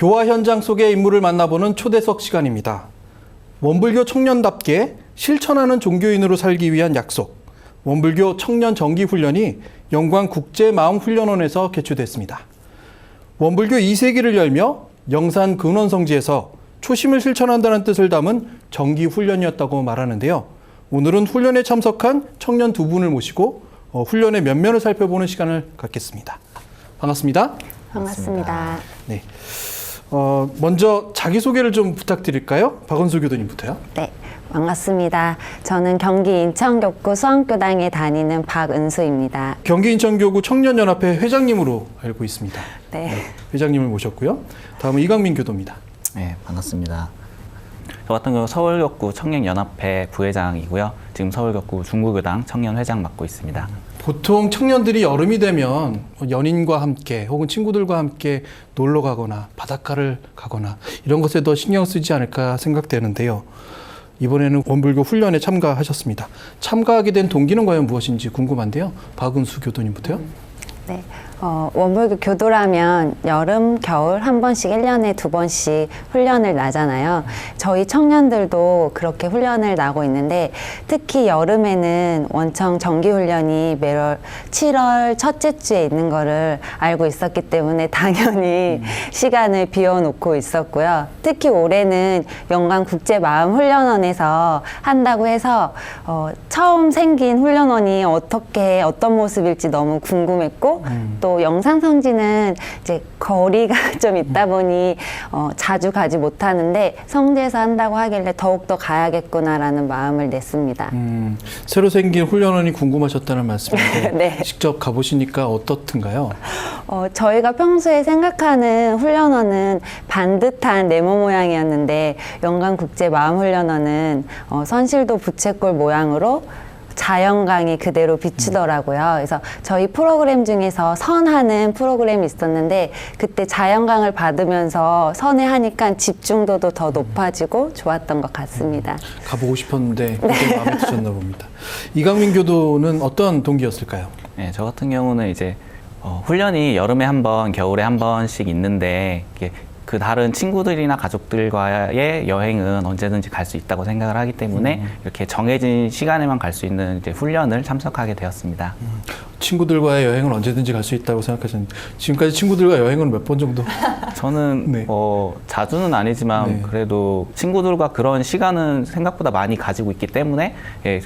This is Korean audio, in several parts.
교화 현장 속의 인물을 만나보는 초대석 시간입니다. 원불교 청년답게 실천하는 종교인으로 살기 위한 약속, 원불교 청년 정기훈련이 영광국제마음훈련원에서 개최됐습니다. 원불교 2세기를 열며 영산 근원성지에서 초심을 실천한다는 뜻을 담은 정기훈련이었다고 말하는데요. 오늘은 훈련에 참석한 청년 두 분을 모시고 훈련의 면면을 살펴보는 시간을 갖겠습니다. 반갑습니다. 반갑습니다. 네. 먼저 자기소개를 좀 부탁드릴까요? 박은수 교도님부터요. 네, 반갑습니다. 저는 경기 인천교구 수원교당에 다니는 박은수입니다. 경기 인천교구 청년연합회 회장님으로 알고 있습니다. 네. 회장님을 모셨고요. 다음은 이강민 교도입니다. 네, 반갑습니다. 저 같은 경우 서울교구 청년연합회 부회장이고요. 지금 서울교구 중구교당 청년회장 맡고 있습니다. 보통 청년들이 여름이 되면 연인과 함께 혹은 친구들과 함께 놀러 가거나 바닷가를 가거나 이런 것에 더 신경 쓰지 않을까 생각되는데요. 이번에는 원불교 훈련에 참가하셨습니다. 참가하게 된 동기는 과연 무엇인지 궁금한데요. 박은수 교도님부터요. 네. 원불교 교도라면 여름, 겨울 한 번씩 1년에 2번씩 훈련을 나잖아요. 저희 청년들도 그렇게 훈련을 나고 있는데 특히 여름에는 원청 정기훈련이 매월 7월 첫째 주에 있는 거를 알고 있었기 때문에 당연히 시간을 비워놓고 있었고요. 특히 올해는 영광국제마음훈련원에서 한다고 해서 처음 생긴 훈련원이 어떤 모습일지 너무 궁금했고 또 영상성지는 이제 거리가 좀 있다 보니 자주 가지 못하는데 성지에서 한다고 하길래 더욱더 가야겠구나라는 마음을 냈습니다. 새로 생긴 훈련원이 궁금하셨다는 말씀인데 네. 직접 가보시니까 어떻든가요? 저희가 평소에 생각하는 훈련원은 반듯한 네모 모양이었는데 영광국제마음훈련원은 선실도 부채꼴 모양으로 자연광이 그대로 비추더라고요. 그래서 저희 프로그램 중에서 선하는 프로그램이 있었는데 그때 자연광을 받으면서 선에 하니까 집중도도 더 높아지고 좋았던 것 같습니다. 가보고 싶었는데 그게 마음에 드셨나 봅니다. 이강민 교도는 어떤 동기였을까요? 네, 저 같은 경우는 이제 훈련이 여름에 한 번, 겨울에 한 번씩 있는데 이게 그 다른 친구들이나 가족들과의 여행은 언제든지 갈 수 있다고 생각을 하기 때문에 이렇게 정해진 시간에만 갈 수 있는 이제 훈련을 참석하게 되었습니다. 친구들과의 여행은 언제든지 갈 수 있다고 생각하셨는데 지금까지 친구들과 여행은 몇 번 정도? 저는 네. 자주는 아니지만 네. 그래도 친구들과 그런 시간은 생각보다 많이 가지고 있기 때문에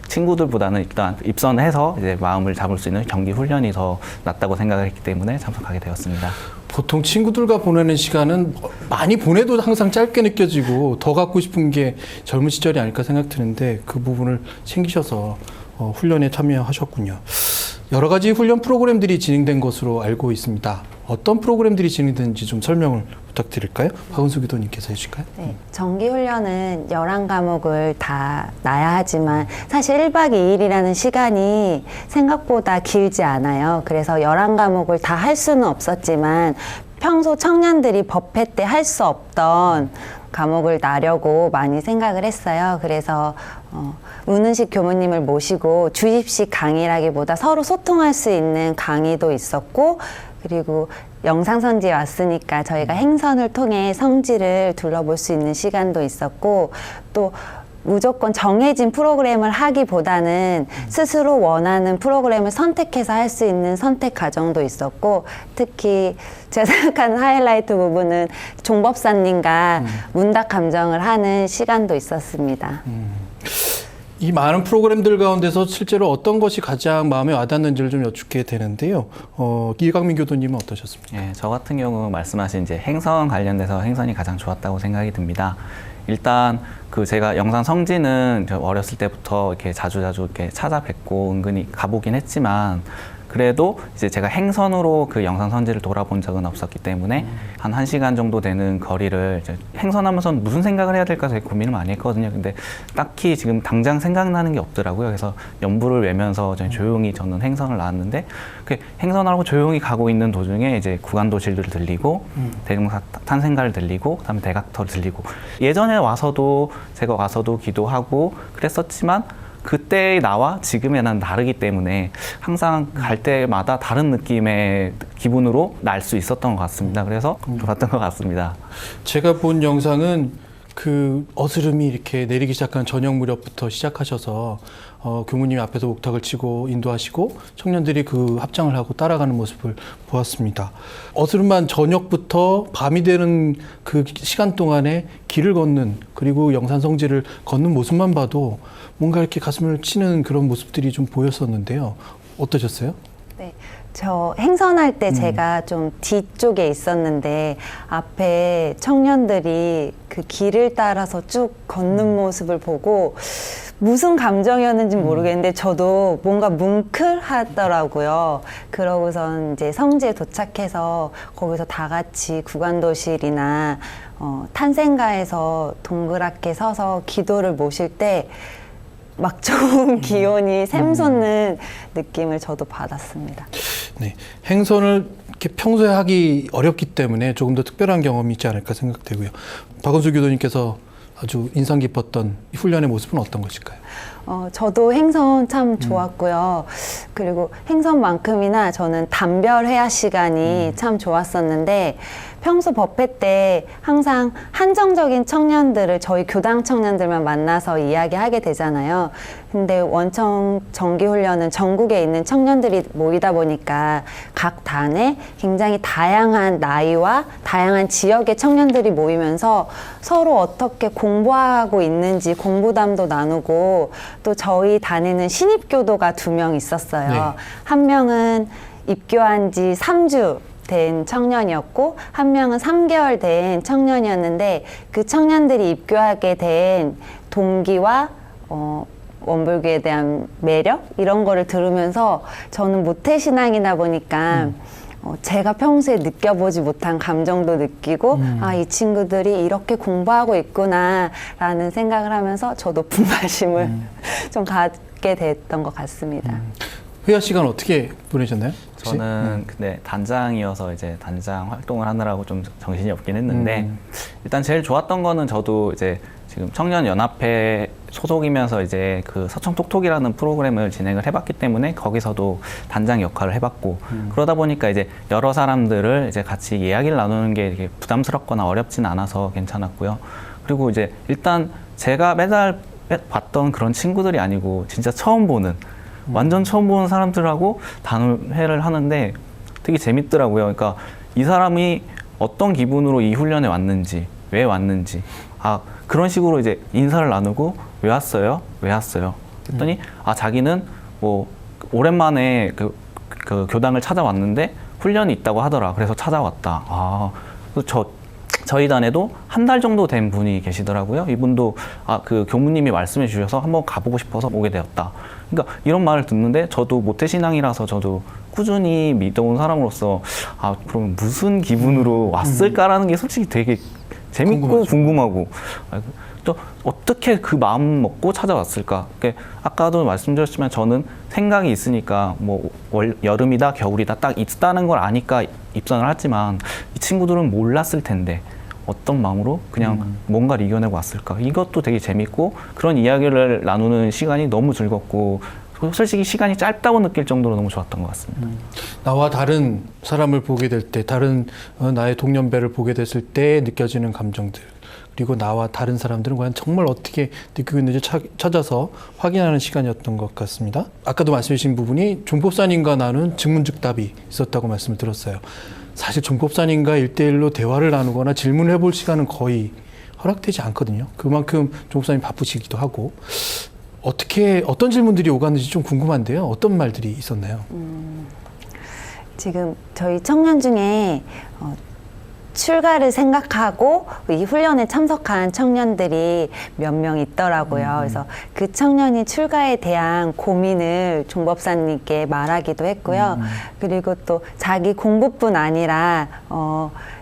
친구들보다는 일단 입선해서 이제 마음을 잡을 수 있는 경기 훈련이 더 낫다고 생각을 했기 때문에 참석하게 되었습니다. 보통 친구들과 보내는 시간은 많이 보내도 항상 짧게 느껴지고 더 갖고 싶은 게 젊은 시절이 아닐까 생각 드는데 그 부분을 챙기셔서 훈련에 참여하셨군요. 여러 가지 훈련 프로그램들이 진행된 것으로 알고 있습니다. 어떤 프로그램들이 진행되는지 좀 설명을 부탁드릴까요? 박은수 교도님께서 해주실까요? 네, 정기훈련은 11과목을 다 나야 하지만 사실 1박 2일이라는 시간이 생각보다 길지 않아요. 그래서 11과목을 다 할 수는 없었지만 평소 청년들이 법회 때 할 수 없던 과목을 나려고 많이 생각을 했어요. 그래서 은은식 교무님을 모시고 주입식 강의라기보다 서로 소통할 수 있는 강의도 있었고 그리고 영상선지에 왔으니까 저희가 행선을 통해 성지를 둘러볼 수 있는 시간도 있었고 또 무조건 정해진 프로그램을 하기보다는 스스로 원하는 프로그램을 선택해서 할 수 있는 선택 과정도 있었고 특히 제가 생각하는 하이라이트 부분은 종법사님과 문답 감정을 하는 시간도 있었습니다. 이 많은 프로그램들 가운데서 실제로 어떤 것이 가장 마음에 와닿는지를 좀 여쭙게 되는데요. 이강민 교도님은 어떠셨습니까? 네, 저 같은 경우 말씀하신 이제 행선 관련돼서 행선이 가장 좋았다고 생각이 듭니다. 일단 제가 영상 성지는 어렸을 때부터 이렇게 자주 이렇게 찾아뵙고 은근히 가보긴 했지만 그래도 이제 제가 행선으로 그 영상 선지를 돌아본 적은 없었기 때문에 한 1시간 정도 되는 거리를 이제 행선하면서 무슨 생각을 해야 될까 되게 고민을 많이 했거든요. 근데 딱히 지금 당장 생각나는 게 없더라고요. 그래서 연불을 외면서 조용히 저는 행선을 나왔는데 그 행선하고 조용히 가고 있는 도중에 이제 구간도실들을 들리고 대종탄생가를 들리고 그다음에 대각터를 들리고 예전에 제가 와서도 기도하고 그랬었지만 그때의 나와 지금의 난 다르기 때문에 항상 갈 때마다 다른 느낌의 기분으로 날 수 있었던 것 같습니다. 그래서 좋았던 것 같습니다. 제가 본 영상은 그 어스름이 이렇게 내리기 시작한 저녁 무렵부터 시작하셔서 교무님 앞에서 옥탁을 치고 인도하시고 청년들이 그 합장을 하고 따라가는 모습을 보았습니다. 어스름한 저녁부터 밤이 되는 그 시간 동안에 길을 걷는 그리고 영산 성지를 걷는 모습만 봐도 뭔가 이렇게 가슴을 치는 그런 모습들이 좀 보였었는데요. 어떠셨어요? 네. 저 행선할 때 제가 좀 뒤쪽에 있었는데 앞에 청년들이 그 길을 따라서 쭉 걷는 모습을 보고 무슨 감정이었는지 모르겠는데 저도 뭔가 뭉클하더라고요. 그러고선 이제 성지에 도착해서 거기서 다 같이 구간도실이나 탄생가에서 동그랗게 서서 기도를 모실 때 막 좋은 기운이 샘솟는 느낌을 저도 받았습니다. 네, 행선을 이렇게 평소에 하기 어렵기 때문에 조금 더 특별한 경험이 있지 않을까 생각되고요. 박은수 교도님께서 아주 인상 깊었던 이 훈련의 모습은 어떤 것일까요? 저도 행선 참 좋았고요. 그리고 행선만큼이나 저는 단별 회화 시간이 참 좋았었는데 평소 법회 때 항상 한정적인 청년들을 저희 교당 청년들만 만나서 이야기하게 되잖아요. 근데 원청 정기훈련은 전국에 있는 청년들이 모이다 보니까 각 단에 굉장히 다양한 나이와 다양한 지역의 청년들이 모이면서 서로 어떻게 공부하고 있는지 공부담도 나누고 또 저희 단에는 신입교도가 2명 있었어요. 네. 한 명은 입교한 지 3주 된 청년이었고 한 명은 3개월 된 청년이었는데 그 청년들이 입교하게 된 동기와 원불교에 대한 매력 이런 거를 들으면서 저는 모태신앙이다 보니까 제가 평소에 느껴보지 못한 감정도 느끼고 아, 이 친구들이 이렇게 공부하고 있구나 라는 생각을 하면서 저도 분발심을 좀 갖게 됐던 것 같습니다. 회화 시간 어떻게 보내셨나요? 혹시? 저는 근데 단장이어서 이제 단장 활동을 하느라고 좀 정신이 없긴 했는데 일단 제일 좋았던 거는 저도 이제 지금 청년연합회 소속이면서 이제 그 서청톡톡이라는 프로그램을 진행을 해봤기 때문에 거기서도 단장 역할을 해봤고 그러다 보니까 이제 여러 사람들을 이제 같이 이야기를 나누는 게 이렇게 부담스럽거나 어렵진 않아서 괜찮았고요. 그리고 이제 일단 제가 매달 봤던 그런 친구들이 아니고 진짜 처음 보는 완전 처음 보는 사람들하고 단회를 하는데 되게 재밌더라고요. 그러니까 이 사람이 어떤 기분으로 이 훈련에 왔는지, 왜 왔는지, 그런 식으로 이제 인사를 나누고 왜 왔어요? 왜 왔어요? 그랬더니 자기는 뭐 오랜만에 그 교당을 찾아왔는데 훈련이 있다고 하더라. 그래서 찾아왔다. 그래서 저희 단에도 한 달 정도 된 분이 계시더라고요. 이분도 그 교무님이 말씀해 주셔서 한번 가보고 싶어서 오게 되었다. 그러니까 이런 말을 듣는데 저도 모태신앙이라서 저도 꾸준히 믿어온 사람으로서 그럼 무슨 기분으로 왔을까라는 게 솔직히 되게 재밌고 궁금하고 또 어떻게 그 마음 먹고 찾아왔을까. 그러니까 아까도 말씀드렸지만 저는 생각이 있으니까 뭐 여름이다 겨울이다 딱 있다는 걸 아니까 입선을 했지만 이 친구들은 몰랐을 텐데 어떤 마음으로 그냥 뭔가를 이겨내고 왔을까. 이것도 되게 재밌고 그런 이야기를 나누는 시간이 너무 즐겁고 솔직히 시간이 짧다고 느낄 정도로 너무 좋았던 것 같습니다. 나와 다른 사람을 보게 될 때, 다른 나의 동년배를 보게 됐을 때 느껴지는 감정들, 그리고 나와 다른 사람들은 과연 정말 어떻게 느끼고 있는지 찾아서 확인하는 시간이었던 것 같습니다. 아까도 말씀해 주신 부분이 종법사님과 나눈 증문즉답이 있었다고 말씀을 들었어요. 사실 종법사님과 1대1로 대화를 나누거나 질문을 해볼 시간은 거의 허락되지 않거든요. 그만큼 종법사님 바쁘시기도 하고. 어떤 질문들이 오갔는지 좀 궁금한데요. 어떤 말들이 있었나요? 지금 저희 청년 중에 출가를 생각하고 이 훈련에 참석한 청년들이 몇 명 있더라고요. 그래서 그 청년이 출가에 대한 고민을 종법사님께 말하기도 했고요. 그리고 또 자기 공부뿐 아니라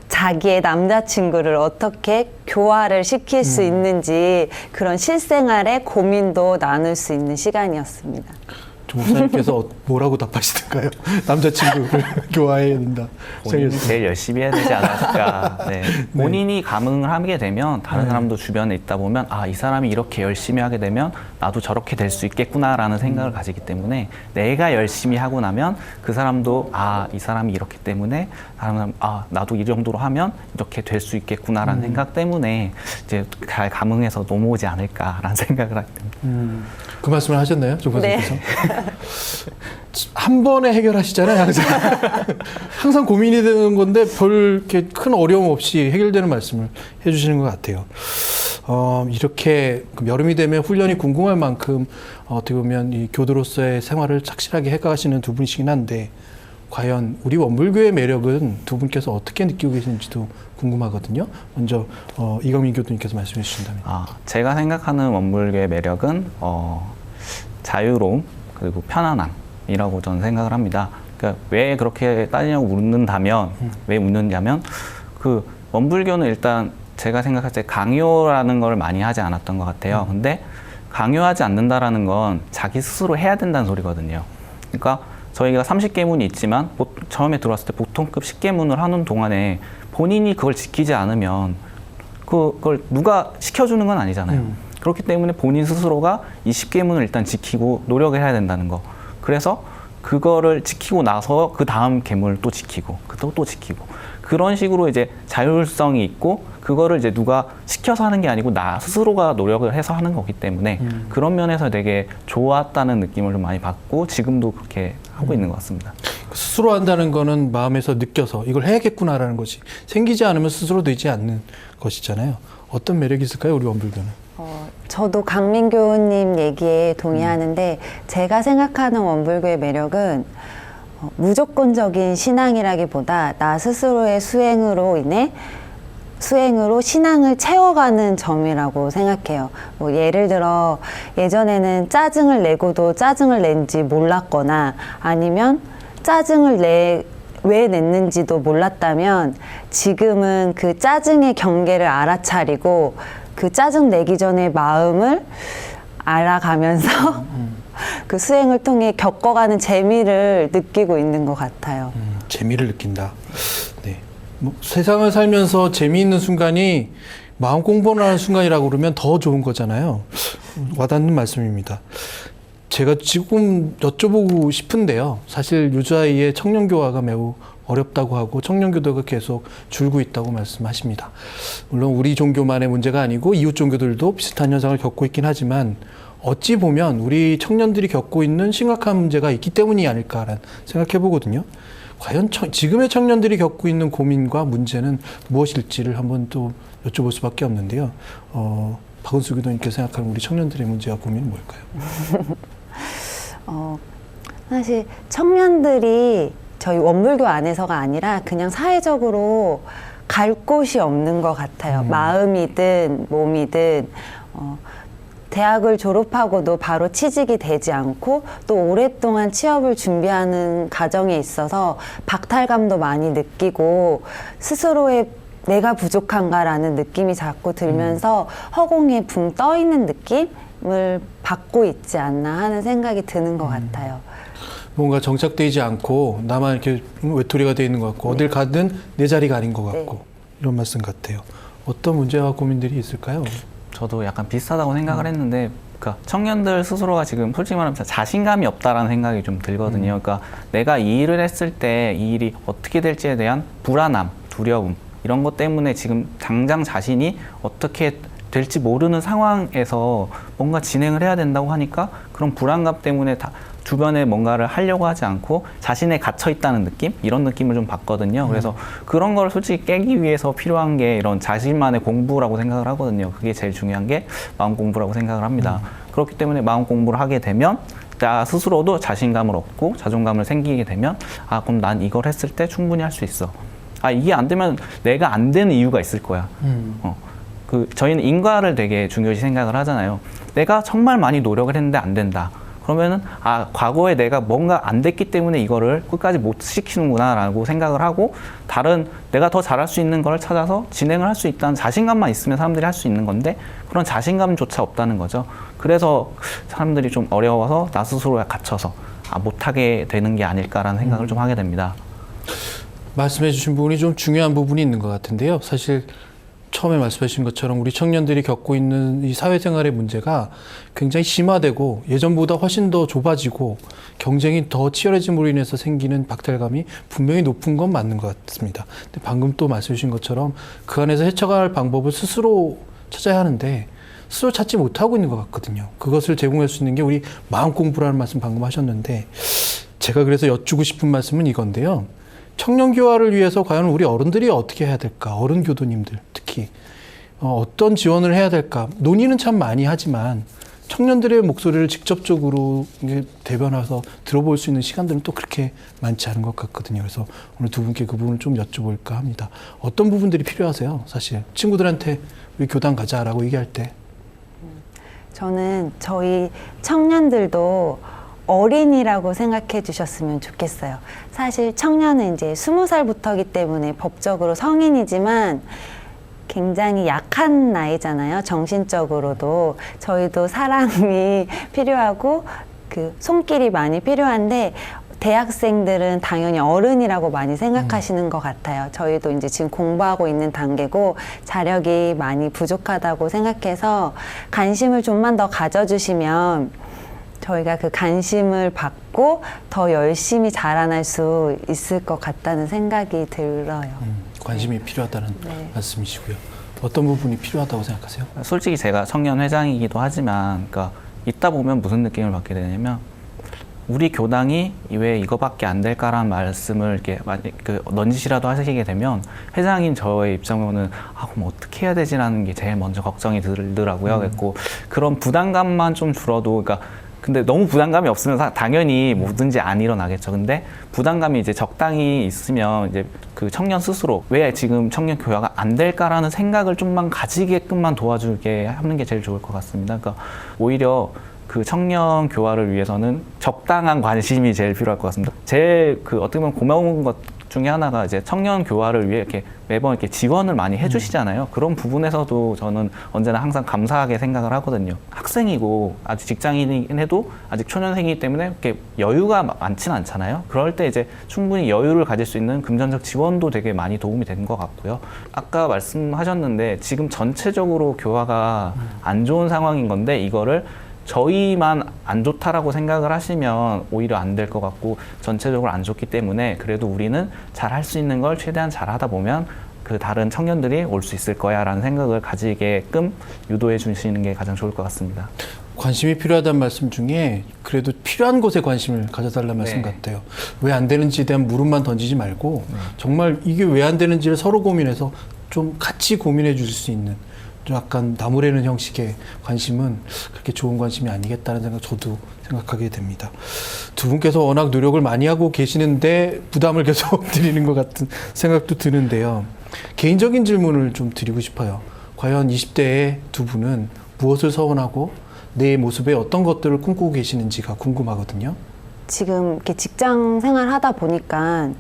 자기의 남자친구를 어떻게 교화를 시킬 수 있는지 그런 실생활의 고민도 나눌 수 있는 시간이었습니다. 조 목사님께서 뭐라고 답하시던가요? 남자친구를 교화해야 된다. 본인이 제일 열심히 해야 되지 않았을까. 네. 본인이 감흥을 하게 되면 다른 사람도 주변에 있다 보면 아, 이 사람이 이렇게 열심히 하게 되면 나도 저렇게 될 수 있겠구나라는 생각을 가지기 때문에 내가 열심히 하고 나면 그 사람도 아, 이 사람이 이렇기 때문에 다른 사람 아, 나도 이 정도로 하면 이렇게 될 수 있겠구나라는 생각 때문에 이제 잘 감흥해서 넘어오지 않을까라는 생각을 하게 됩니다. 그 말씀을 하셨나요? 조 네. 목사님께서? 한 번에 해결하시잖아요, 항상. 항상 고민이 되는 건데 별 이렇게 큰 어려움 없이 해결되는 말씀을 해주시는 것 같아요. 이렇게 여름이 되면 훈련이 궁금할 만큼 어떻게 보면 이 교도로서의 생활을 착실하게 해가시는 두 분이시긴 한데 과연 우리 원불교의 매력은 두 분께서 어떻게 느끼고 계시는지도 궁금하거든요. 먼저 이광민 교수님께서 말씀해 주신다면. 제가 생각하는 원불교의 매력은 자유로움 그리고 편안함이라고 저는 생각을 합니다. 그러니까 왜 그렇게 따지냐고 묻는다면 왜 묻느냐면 그 원불교는 일단 제가 생각할 때 강요라는 걸 많이 하지 않았던 것 같아요. 근데 강요하지 않는다라는 건 자기 스스로 해야 된다는 소리거든요. 그러니까 저희가 30계문이 있지만 처음에 들어왔을 때 보통급 10계문을 하는 동안에 본인이 그걸 지키지 않으면 그걸 누가 시켜주는 건 아니잖아요. 그렇기 때문에 본인 스스로가 이 10계문을 일단 지키고 노력을 해야 된다는 거. 그래서 그거를 지키고 나서 그 다음 계문을 또 지키고 또 지키고 그런 식으로 이제 자율성이 있고 그거를 이제 누가 시켜서 하는 게 아니고 나 스스로가 노력을 해서 하는 거기 때문에 그런 면에서 되게 좋았다는 느낌을 좀 많이 받고 지금도 그렇게 하고 있는 것 같습니다. 스스로 한다는 거는 마음에서 느껴서 이걸 해야겠구나라는 것이 생기지 않으면 스스로 되지 않는 것이잖아요. 어떤 매력이 있을까요, 우리 원불교는? 저도 강민교님 얘기에 동의하는데 제가 생각하는 원불교의 매력은 무조건적인 신앙이라기보다 나 스스로의 수행으로 신앙을 채워가는 점이라고 생각해요. 뭐 예를 들어 예전에는 짜증을 내고도 짜증을 낸지 몰랐거나 아니면 왜 냈는지도 몰랐다면 지금은 그 짜증의 경계를 알아차리고 그 짜증 내기 전에 마음을 알아가면서 그 수행을 통해 겪어가는 재미를 느끼고 있는 것 같아요. 재미를 느낀다. 네. 뭐 세상을 살면서 재미있는 순간이 마음 공부를 하는 순간이라고 그러면 더 좋은 거잖아요. 와닿는 말씀입니다. 제가 지금 여쭤보고 싶은데요. 사실 유자이의 청년교화가 매우 어렵다고 하고 청년교도가 계속 줄고 있다고 말씀하십니다. 물론 우리 종교만의 문제가 아니고 이웃 종교들도 비슷한 현상을 겪고 있긴 하지만 어찌 보면 우리 청년들이 겪고 있는 심각한 문제가 있기 때문이 아닐까라는 생각해 보거든요. 과연 지금의 청년들이 겪고 있는 고민과 문제는 무엇일지를 한번 또 여쭤볼 수밖에 없는데요. 박은수 교도님께서 생각하는 우리 청년들의 문제와 고민은 뭘까요? 사실 청년들이 저희 원불교 안에서가 아니라 그냥 사회적으로 갈 곳이 없는 것 같아요. 마음이든 몸이든 대학을 졸업하고도 바로 취직이 되지 않고 또 오랫동안 취업을 준비하는 과정에 있어서 박탈감도 많이 느끼고 스스로의 내가 부족한가라는 느낌이 자꾸 들면서 허공에 붕 떠 있는 느낌을 받고 있지 않나 하는 생각이 드는 것 같아요. 뭔가 정착되지 않고 나만 이렇게 외톨이가 돼 있는 것 같고 어딜 가든 내 자리가 아닌 것 같고 이런 말씀 같아요. 어떤 문제와 고민들이 있을까요? 저도 약간 비슷하다고 생각을 했는데 그러니까 청년들 스스로가 지금 솔직히 말하면 자신감이 없다라는 생각이 좀 들거든요. 그러니까 내가 이 일을 했을 때 이 일이 어떻게 될지에 대한 불안함, 두려움 이런 것 때문에 지금 당장 자신이 어떻게 될지 모르는 상황에서 뭔가 진행을 해야 된다고 하니까 그런 불안감 때문에 주변에 뭔가를 하려고 하지 않고 자신에 갇혀 있다는 느낌? 이런 느낌을 좀 받거든요. 그래서 그런 걸 솔직히 깨기 위해서 필요한 게 이런 자신만의 공부라고 생각을 하거든요. 그게 제일 중요한 게 마음 공부라고 생각을 합니다. 그렇기 때문에 마음 공부를 하게 되면 나 스스로도 자신감을 얻고 자존감을 생기게 되면 아, 그럼 난 이걸 했을 때 충분히 할 수 있어. 아, 이게 안 되면 내가 안 되는 이유가 있을 거야. 저희는 인과를 되게 중요시 생각을 하잖아요. 내가 정말 많이 노력을 했는데 안 된다. 그러면은 과거에 내가 뭔가 안 됐기 때문에 이거를 끝까지 못 시키는구나라고 생각을 하고 다른 내가 더 잘할 수 있는 걸 찾아서 진행을 할 수 있다는 자신감만 있으면 사람들이 할 수 있는 건데 그런 자신감조차 없다는 거죠. 그래서 사람들이 좀 어려워서 나 스스로에 갇혀서 못하게 되는 게 아닐까라는 생각을 좀 하게 됩니다. 말씀해 주신 부분이 좀 중요한 부분이 있는 것 같은데요. 사실 처음에 말씀하신 것처럼 우리 청년들이 겪고 있는 이 사회생활의 문제가 굉장히 심화되고 예전보다 훨씬 더 좁아지고 경쟁이 더 치열해짐으로 인해서 생기는 박탈감이 분명히 높은 건 맞는 것 같습니다. 근데 방금 또 말씀해 주신 것처럼 그 안에서 헤쳐갈 방법을 스스로 찾아야 하는데 스스로 찾지 못하고 있는 것 같거든요. 그것을 제공할 수 있는 게 우리 마음 공부라는 말씀 방금 하셨는데 제가 그래서 여쭈고 싶은 말씀은 이건데요. 청년 교화를 위해서 과연 우리 어른들이 어떻게 해야 될까? 어른 교도님들 특히 어떤 지원을 해야 될까? 논의는 참 많이 하지만 청년들의 목소리를 직접적으로 대변해서 들어볼 수 있는 시간들은 또 그렇게 많지 않은 것 같거든요. 그래서 오늘 두 분께 그 부분을 좀 여쭤볼까 합니다. 어떤 부분들이 필요하세요? 사실 친구들한테 우리 교단 가자라고 얘기할 때. 저는 저희 청년들도 어린이라고 생각해 주셨으면 좋겠어요. 사실 청년은 이제 20살부터이기 때문에 법적으로 성인이지만 굉장히 약한 나이잖아요. 정신적으로도. 저희도 사랑이 필요하고 그 손길이 많이 필요한데 대학생들은 당연히 어른이라고 많이 생각하시는 것 같아요. 저희도 이제 지금 공부하고 있는 단계고 자력이 많이 부족하다고 생각해서 관심을 좀만 더 가져주시면 저희가 그 관심을 받고 더 열심히 자라날 수 있을 것 같다는 생각이 들어요. 관심이 필요하다는 말씀이시고요. 어떤 부분이 필요하다고 생각하세요? 솔직히 제가 청년 회장이기도 하지만 그러니까 있다 보면 무슨 느낌을 받게 되냐면 우리 교당이 왜 이거밖에 안 될까라는 말씀을 이렇게 넌지시라도 하시게 되면 회장인 저의 입장으로는 그럼 어떻게 해야 되지라는 게 제일 먼저 걱정이 들더라고요. 그랬고 그런 부담감만 좀 줄어도 그러니까 근데 너무 부담감이 없으면 당연히 뭐든지 안 일어나겠죠. 근데 부담감이 이제 적당히 있으면 이제 그 청년 스스로 왜 지금 청년 교화가 안 될까라는 생각을 좀만 가지게끔만 도와주게 하는 게 제일 좋을 것 같습니다. 그러니까 오히려 그 청년 교화를 위해서는 적당한 관심이 제일 필요할 것 같습니다. 제일 그 어떻게 보면 고마운 것 중에 하나가 이제 청년 교화를 위해 이렇게 매번 이렇게 지원을 많이 해주시잖아요. 그런 부분에서도 저는 언제나 항상 감사하게 생각을 하거든요. 학생이고 아직 직장인이긴 해도 아직 초년생이기 때문에 이렇게 여유가 많지는 않잖아요. 그럴 때 이제 충분히 여유를 가질 수 있는 금전적 지원도 되게 많이 도움이 된 것 같고요. 아까 말씀하셨는데 지금 전체적으로 교화가 안 좋은 상황인 건데 이거를 저희만 안 좋다라고 생각을 하시면 오히려 안 될 것 같고 전체적으로 안 좋기 때문에 그래도 우리는 잘 할 수 있는 걸 최대한 잘 하다 보면 그 다른 청년들이 올 수 있을 거야 라는 생각을 가지게끔 유도해 주시는 게 가장 좋을 것 같습니다. 관심이 필요하다는 말씀 중에 그래도 필요한 곳에 관심을 가져달라는 말씀 같아요. 왜 안 되는지에 대한 물음만 던지지 말고 정말 이게 왜 안 되는지를 서로 고민해서 좀 같이 고민해 줄 수 있는 좀 약간 나무래는 형식의 관심은 그렇게 좋은 관심이 아니겠다는 생각 저도 생각하게 됩니다. 두 분께서 워낙 노력을 많이 하고 계시는데 부담을 계속 드리는 것 같은 생각도 드는데요. 개인적인 질문을 좀 드리고 싶어요. 과연 20대의 두 분은 무엇을 서원하고 내 모습에 어떤 것들을 꿈꾸고 계시는지가 궁금하거든요. 지금 이렇게 직장 생활 하다 보니까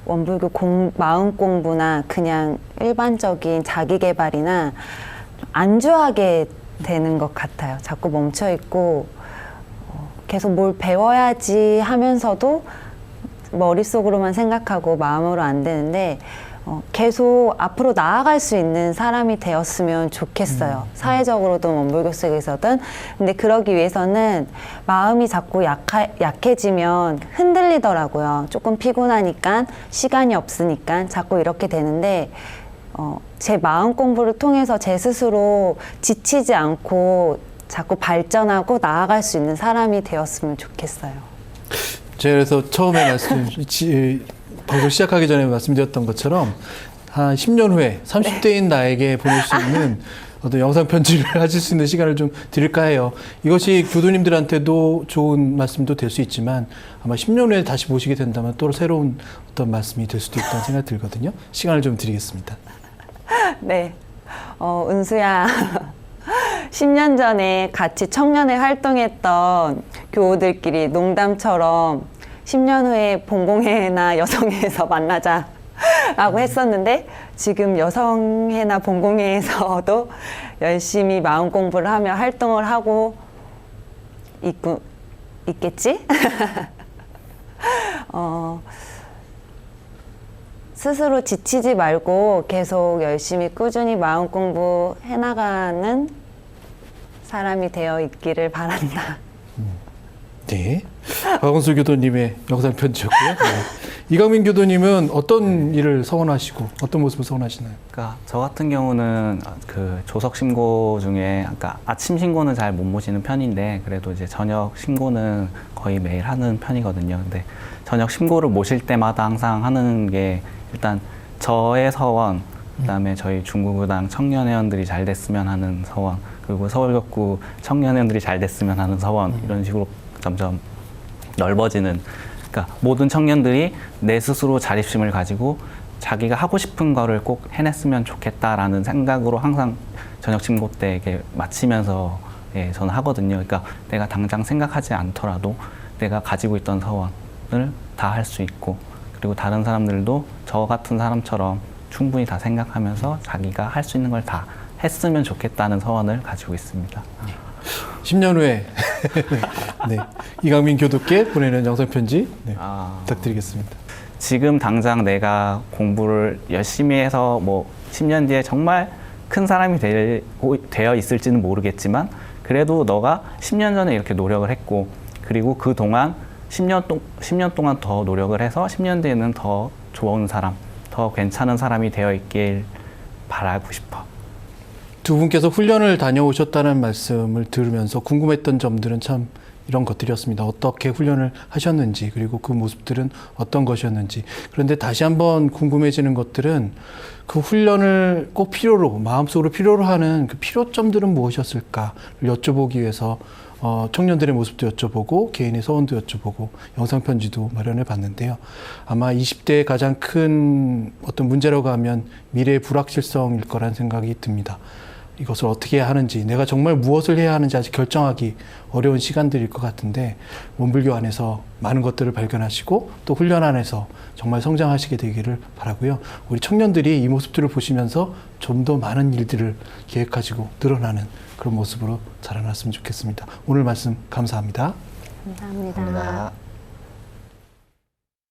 원불교 마음 공부나 그냥 일반적인 자기 개발이나 안주하게 되는 것 같아요. 자꾸 멈춰 있고 계속 뭘 배워야지 하면서도 머릿속으로만 생각하고 마음으로 안 되는데 계속 앞으로 나아갈 수 있는 사람이 되었으면 좋겠어요. 사회적으로든 원불교 속에서든. 근데 그러기 위해서는 마음이 자꾸 약해지면 흔들리더라고요. 조금 피곤하니까 시간이 없으니까 자꾸 이렇게 되는데 제 마음 공부를 통해서 제 스스로 지치지 않고 자꾸 발전하고 나아갈 수 있는 사람이 되었으면 좋겠어요. 제가 그래서 처음에 방송 시작하기 전에 말씀드렸던 것처럼 한 10년 후에 30대인 나에게 보낼 수 있는 어떤 영상 편지를 하실 수 있는 시간을 좀 드릴까 해요. 이것이 교도님들한테도 좋은 말씀도 될 수 있지만 아마 10년 후에 다시 보시게 된다면 또 새로운 어떤 말씀이 될 수도 있다는 생각이 들거든요. 시간을 좀 드리겠습니다. 네. 은수야. 10년 전에 같이 청년회 활동했던 교우들끼리 농담처럼 10년 후에 본공회나 여성회에서 만나자라고 했었는데 지금 여성회나 본공회에서도 열심히 마음 공부를 하며 활동을 하고 있겠지? 스스로 지치지 말고 계속 열심히 꾸준히 마음 공부 해나가는 사람이 되어 있기를 바란다. 네. 박원수 교도님의 영상 편지였고요. 네. 이강민 교도님은 어떤 일을 서원하시고 어떤 모습을 서원하시나요? 그러니까 저 같은 경우는 그 조석 신고 중에 아까 아침 신고는 잘 못 모시는 편인데 그래도 이제 저녁 신고는 거의 매일 하는 편이거든요. 근데 저녁 신고를 모실 때마다 항상 하는 게 일단 저의 서원, 그다음에 저희 중구구당 청년회원들이 잘 됐으면 하는 서원, 그리고 서울역구 청년회원들이 잘 됐으면 하는 서원, 이런 식으로 점점 넓어지는, 그러니까 모든 청년들이 내 스스로 자립심을 가지고 자기가 하고 싶은 거를 꼭 해냈으면 좋겠다라는 생각으로 항상 저녁 신고 때 이렇게 마치면서 저는 하거든요. 그러니까 내가 당장 생각하지 않더라도 내가 가지고 있던 서원을 다 할 수 있고, 그리고 다른 사람들도 저 같은 사람처럼 충분히 다 생각하면서 자기가 할 수 있는 걸 다 했으면 좋겠다는 서원을 가지고 있습니다. 10년 후에 네. 이강민 교도께 보내는 영상 편지 부탁드리겠습니다. 지금 당장 내가 공부를 열심히 해서 뭐 10년 뒤에 정말 큰 사람이 되어 있을지는 모르겠지만 그래도 너가 10년 전에 이렇게 노력을 했고, 그리고 그동안 10년 동안 더 노력을 해서 10년 뒤에는 더 좋은 사람, 더 괜찮은 사람이 되어 있길 바라고 싶어. 두 분께서 훈련을 다녀오셨다는 말씀을 들으면서 궁금했던 점들은 참 이런 것들이었습니다. 어떻게 훈련을 하셨는지, 그리고 그 모습들은 어떤 것이었는지. 그런데 다시 한번 궁금해지는 것들은 그 훈련을 꼭 필요로, 마음속으로 필요로 하는 그 필요점들은 무엇이었을까를 여쭤보기 위해서 청년들의 모습도 여쭤보고 개인의 서원도 여쭤보고 영상편지도 마련해 봤는데요. 아마 20대의 가장 큰 어떤 문제라고 하면 미래의 불확실성일 거란 생각이 듭니다. 이것을 어떻게 해야 하는지, 내가 정말 무엇을 해야 하는지 아직 결정하기 어려운 시간들일 것 같은데 원불교 안에서 많은 것들을 발견하시고 또 훈련 안에서 정말 성장하시게 되기를 바라고요. 우리 청년들이 이 모습들을 보시면서 좀 더 많은 일들을 계획하시고 늘어나는 그런 모습으로 자라났으면 좋겠습니다. 오늘 말씀 감사합니다. 감사합니다.